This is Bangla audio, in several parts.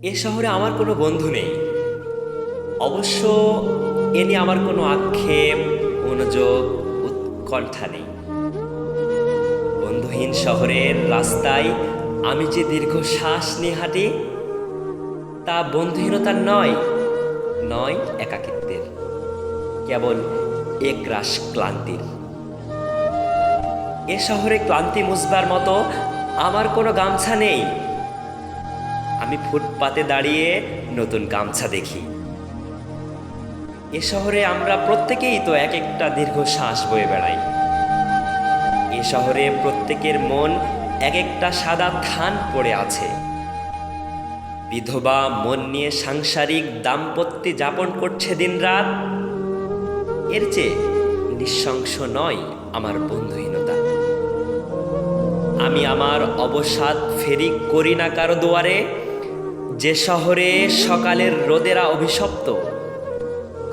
এ শহরে আমার কোনো বন্ধু নেই। অবশ্য এ নিয়ে আমার কোনো আক্ষেপ, অনুযোগ, উৎকণ্ঠা নেই। বন্ধুহীন শহরের রাস্তায় আমি যে দীর্ঘশ্বাস নিয়ে হাঁটি, তা বন্ধুহীনতার নয়, নয় একাকিত্বের, কেবল একরাশ ক্লান্তির। এ শহরে ক্লান্তি মুছবার মতো আমার কোনো গামছা নেই। আমি ফুটপাতে দাঁড়িয়ে নতুন গামছা দেখি। এ শহরে আমরা প্রত্যেকেই তো এক একটা দীর্ঘশ্বাস বয়ে বেড়াই। এ শহরে প্রত্যেকের মন এক একটা সাদা থান পড়ে আছে। বিধবা মন নিয়ে সাংসারিক দাম্পত্য যাপন করছে দিনরাত। এর চেয়ে নিঃশংস নয় আমার বন্ধুহীনতা। আমি আমার অবসাদ ফেরি করি না কারো দুয়ারে। যে শহরে সকালের রোদেরা অভিশপ্ত,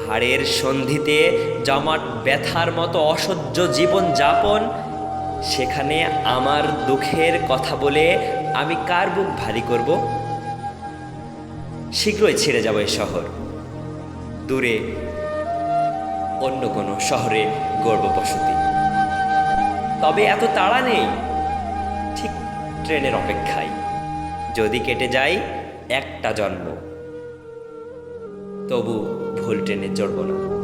হাড়ের সন্ধিতে জমাট ব্যথার মতো অসহ্য জীবন যাপন, সেখানে আমার দুঃখের কথা বলে আমি কার বুক ভারী করব? শীঘ্রই ছেড়ে যাব এই শহর, দূরে অন্য কোনো শহরে গর্ব বসতি। তবে এত তাড়া নেই, ঠিক ট্রেনের অপেক্ষায়। যদি কেটে যায় একটা জন্ম, তবু ভুল ট্রেনে চড়ব না।